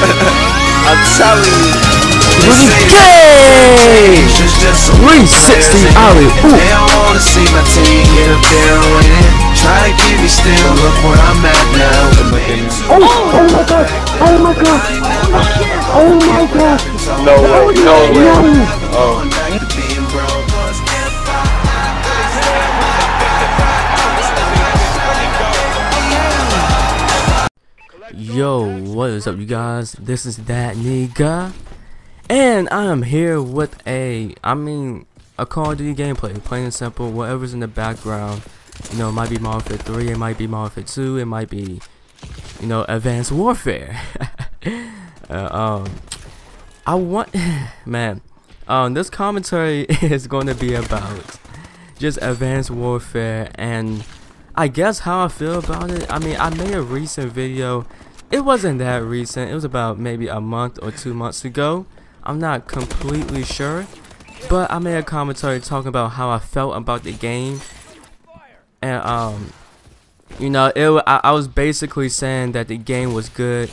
I'm telling you. Remake! 360 alley. Ooh. They don't wanna see my team get up there and win. Try to keep me still, look where I'm at now. Oh my god! Oh my god! Oh my god! No way, no way. Oh. Yo, what is up, you guys? This is ThatKneeGah, and I am here with a Call of Duty gameplay, plain and simple. Whatever's in the background, you know, it might be Modern Warfare 3, it might be Modern Warfare 2, it might be, you know, Advanced Warfare. I want, man, this commentary is going to be about just Advanced Warfare and I guess how I feel about it. I mean, I made a recent video. It wasn't that recent. It was about maybe a month or 2 months ago. I'm not completely sure, but I made a commentary talking about how I felt about the game. And you know, I was basically saying that the game was good.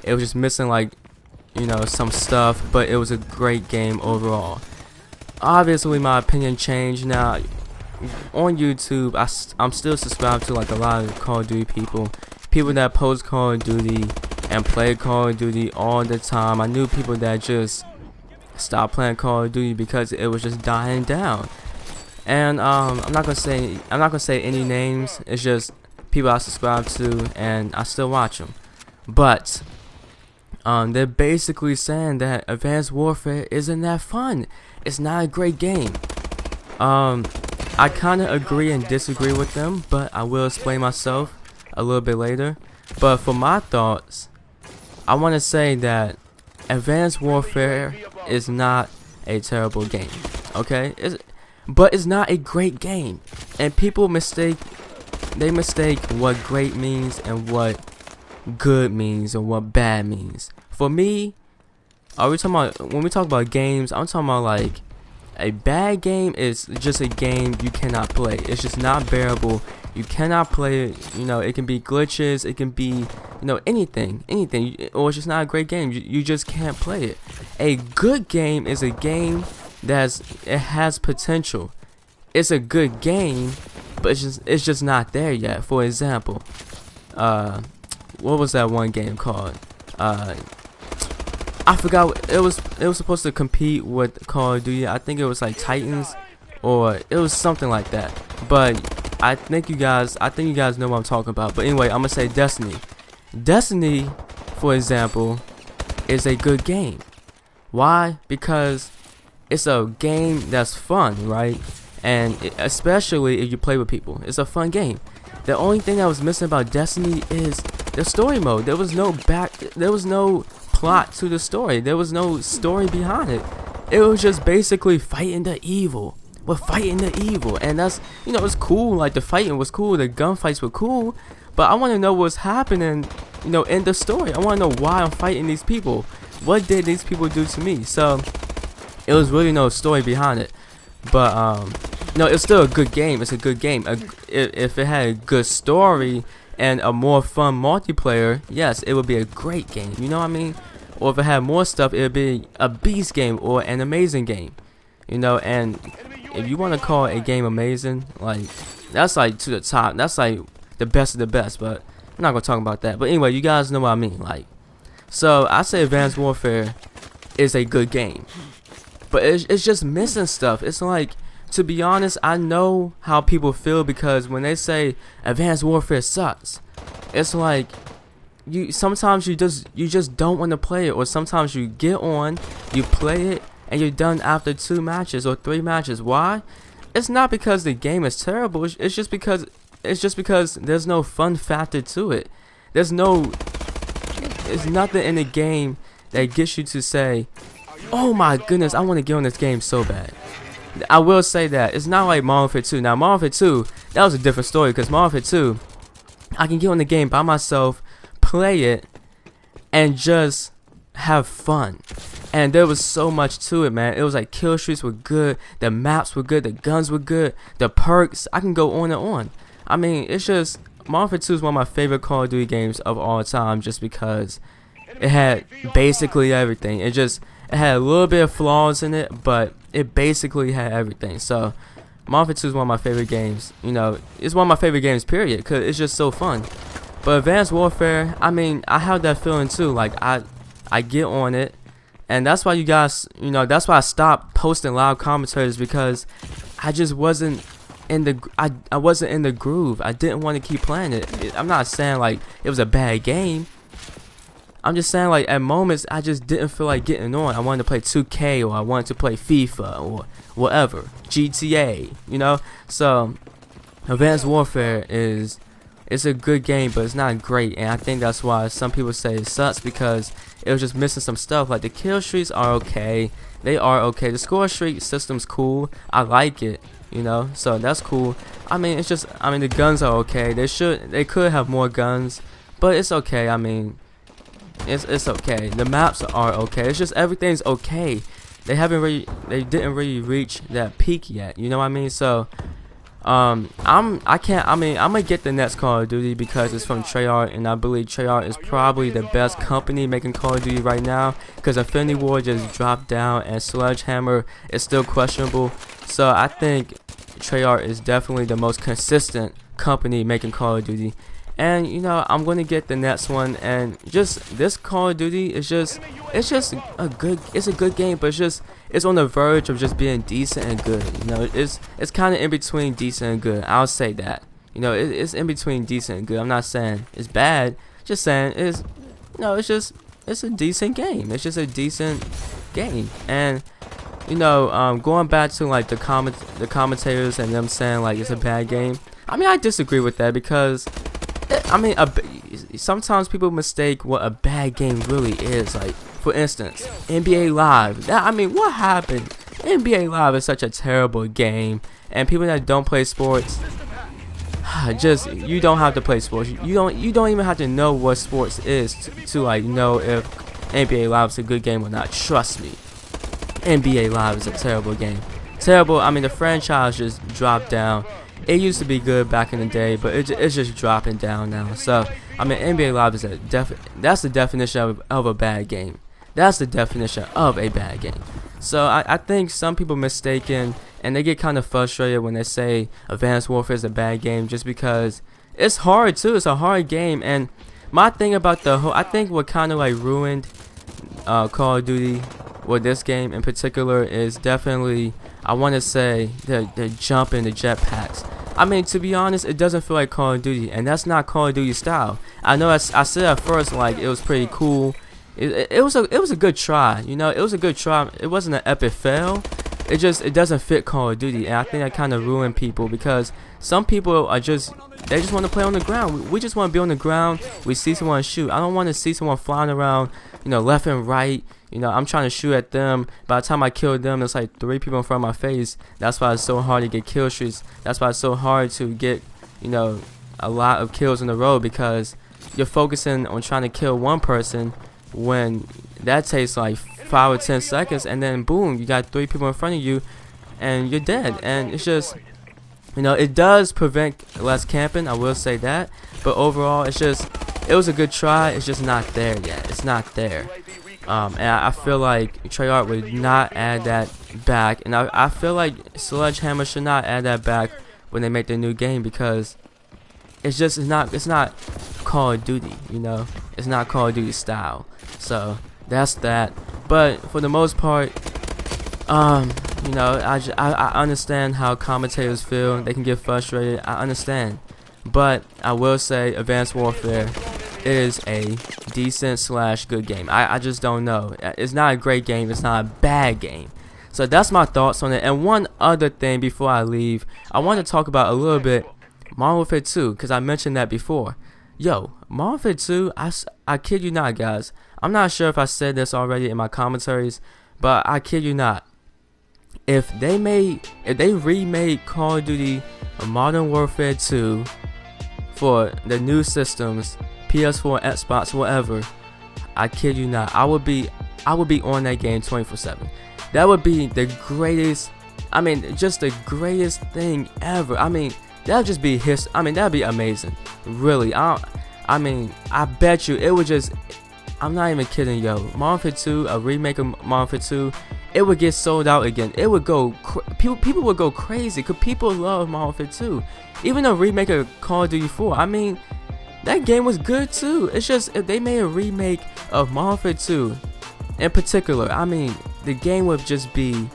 It was just missing, like, you know, some stuff, but it was a great game overall. Obviously, my opinion changed now. On YouTube, I'm still subscribed to like a lot of Call of Duty people that post Call of Duty and play Call of Duty all the time. I knew people that just stopped playing Call of Duty because it was just dying down. And I'm not gonna say any names. It's just people I subscribe to and I still watch them. But they're basically saying that Advanced Warfare isn't that fun. It's not a great game. I kind of agree and disagree with them, but I will explain myself a little bit later. But for my thoughts, I want to say that Advanced Warfare is not a terrible game, okay? But it's not a great game, and people mistake what great means and what good means and what bad means. For me, when we talk about games, I'm talking about like, a bad game is just a game you cannot play. It's just not bearable. You cannot play it. You know, it can be glitches. It can be, you know, anything, or it's just not a great game. You just can't play it. A good game is a game it has potential. It's a good game, but it's just not there yet. For example, what was that one game called? I forgot. It was supposed to compete with Call of Duty. I think it was like Titans, or it was something like that. But I think you guys know what I'm talking about. But anyway, I'm gonna say Destiny. Destiny, for example, is a good game. Why? Because it's a game that's fun, right? And especially if you play with people, it's a fun game. The only thing that was missing about Destiny is the story mode. There was no plot to the story. There was no story behind it. It was just basically fighting the evil. We're fighting the evil, and that's, you know, it's cool. Like, the fighting was cool, the gunfights were cool, but I want to know what's happening, you know, in the story. I want to know why I'm fighting these people. What did these people do to me? So it was really no story behind it. But no, it's still a good game. It's a good game. If it had a good story and a more fun multiplayer, yes, it would be a great game. You know what I mean? Or if it had more stuff, it would be a beast game or an amazing game. You know, and if you want to call a game amazing, like, that's like to the top. That's like the best of the best. But I'm not gonna talk about that. But anyway, you guys know what I mean. Like, so I say Advanced Warfare is a good game, but it's just missing stuff. It's like, to be honest, I know how people feel, because when they say Advanced Warfare sucks, it's like sometimes you just don't want to play it, or sometimes you get on, you play it, and you're done after 2 matches or 3 matches. Why? It's not because the game is terrible. It's just because there's no fun factor to it. There's nothing in the game that gets you to say, oh my goodness, I want to get on this game so bad. I will say that it's not like Modern Warfare 2. Now, Modern Warfare 2, that was a different story, because Modern Warfare 2, I can get on the game by myself, play it, and just have fun. And there was so much to it, man. It was like, kill streaks were good, the maps were good, the guns were good, the perks. I can go on and on. I mean, it's just, Modern Warfare 2 is one of my favorite Call of Duty games of all time, just because it had basically everything. It had a little bit of flaws in it, but it basically had everything. So Modern Warfare 2 is one of my favorite games. You know, it's one of my favorite games, period, because it's just so fun. But Advanced Warfare, I mean, I have that feeling too. Like, I get on it, and that's why you guys, you know, that's why I stopped posting live commentaries, because I just wasn't in the, I wasn't in the groove. I didn't want to keep playing it. I'm not saying like it was a bad game. I'm just saying, like, at moments I just didn't feel like getting on. I wanted to play 2K, or I wanted to play FIFA, or whatever, GTA, you know. So Advanced Warfare it's a good game, but it's not great, and I think that's why some people say it sucks, because it was just missing some stuff. Like, the kill streaks are okay, they are okay. The score streak system's cool, I like it, you know, so that's cool. I mean, it's just, I mean, the guns are okay. They could have more guns, but it's okay. I mean, it's okay. The maps are okay. It's just everything's okay. They didn't really reach that peak yet. You know what I mean? So I'm gonna get the next Call of Duty because it's from Treyarch, and I believe Treyarch is probably the best company making Call of Duty right now, because Infinity War just dropped down and Sledgehammer is still questionable. So I think Treyarch is definitely the most consistent company making Call of Duty. And you know, I'm gonna get the next one, and just this Call of Duty is just a good game, but it's on the verge of just being decent and good. You know, it's kind of in between decent and good. I'll say that. You know, it's in between decent and good. I'm not saying it's bad, just saying it's a decent game. It's just a decent game. And you know, going back to like the commentators and them saying like it's a bad game, I mean, I disagree with that, because I mean, sometimes people mistake what a bad game really is. Like, for instance, NBA Live. I mean, what happened? NBA Live is such a terrible game, and people that don't play sports, you don't have to play sports. You don't even have to know what sports is to like know if NBA Live is a good game or not. Trust me, NBA Live is a terrible game. Terrible. I mean, the franchise just dropped down. It used to be good back in the day, but it's just dropping down now. So I mean, NBA Live is that's the definition of a bad game. That's the definition of a bad game. So I think some people mistaken, and they get kind of frustrated when they say Advanced Warfare is a bad game, just because it's hard too. It's a hard game. And my thing about I think what kind of like ruined Call of Duty, or this game in particular, is definitely, I want to say, the jumping, the jetpacks. I mean, to be honest, it doesn't feel like Call of Duty, and that's not Call of Duty style. I know I said at first like it was pretty cool. It was a good try, you know. It was a good try. It wasn't an epic fail. It doesn't fit Call of Duty, and I think that kind of ruined people, because some people they just want to play on the ground. We just want to be on the ground. We see someone shoot. I don't want to see someone flying around, you know, left and right. You know, I'm trying to shoot at them. By the time I kill them, there's like 3 people in front of my face. That's why it's so hard to get kill streaks. That's why it's so hard to get, you know, a lot of kills in a row, because you're focusing on trying to kill one person when that takes like 5 or 10 seconds, and then boom, you got 3 people in front of you and you're dead. And it's just, you know, it does prevent less camping, I will say that, but overall it was a good try. It's just not there yet. It's not there. And I feel like Treyarch would not add that back, and I feel like Sledgehammer should not add that back when they make the new game, because it's not Call of Duty, you know. It's not Call of Duty style. So that's that. But for the most part, you know, I understand how commentators feel. They can get frustrated. I understand, but I will say Advanced Warfare is a decent / good game. I just don't know. It's not a great game. It's not a bad game. So that's my thoughts on it. And one other thing before I leave, I want to talk about a little bit Modern Warfare 2, because I mentioned that before. Yo, Modern Warfare 2, I kid you not, guys. I'm not sure if I said this already in my commentaries, but I kid you not. If they remade Call of Duty Modern Warfare 2 for the new systems, PS4, Xbox, whatever, I kid you not, I would be on that game 24/7. That would be the greatest, I mean, just the greatest thing ever. I mean, that'd just be that'd be amazing. Really, I mean, I bet you it would just, I'm not even kidding, yo. Modern Warfare 2, a remake of Modern Warfare 2, it would get sold out again. It would go, people would go crazy, cause people love Modern Warfare 2. Even a remake of Call of Duty 4, I mean, that game was good too. It's just if they made a remake of Modern Warfare 2, in particular, I mean, the game would just be,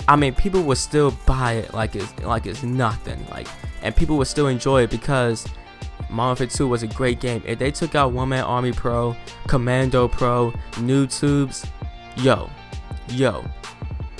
I mean, people would still buy it like it's nothing, like, and people would still enjoy it because Modern Warfare 2 was a great game. If they took out One Man Army Pro, Commando Pro, Noob Tubes, yo,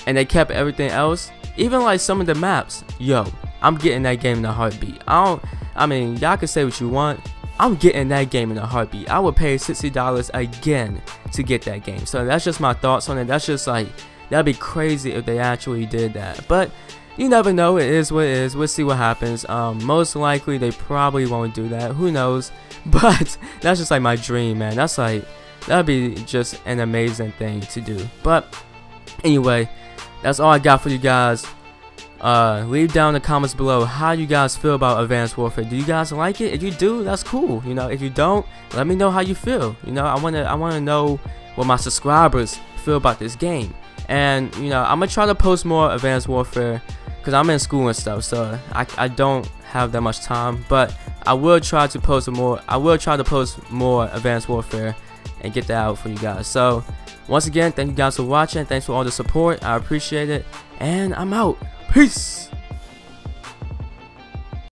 and they kept everything else, even like some of the maps, yo, I'm getting that game in a heartbeat. I mean, y'all can say what you want, I'm getting that game in a heartbeat. I would pay $60 again to get that game. So that's just my thoughts on it. That's just like, that'd be crazy if they actually did that. But you never know, it is what it is. We'll see what happens. Most likely they probably won't do that, who knows. But that's just like my dream, man. That's like, that'd be just an amazing thing to do. But anyway, that's all I got for you guys. Leave down in the comments below how you guys feel about Advanced Warfare. Do you guys like it? If you do, that's cool. You know, if you don't, let me know how you feel. You know, I wanna know what my subscribers feel about this game. And you know, I'm gonna try to post more Advanced Warfare because I'm in school and stuff, so I don't have that much time. But I will try to post more. I will try to post more Advanced Warfare and get that out for you guys. So once again, thank you guys for watching. Thanks for all the support. I appreciate it. And I'm out. Peace.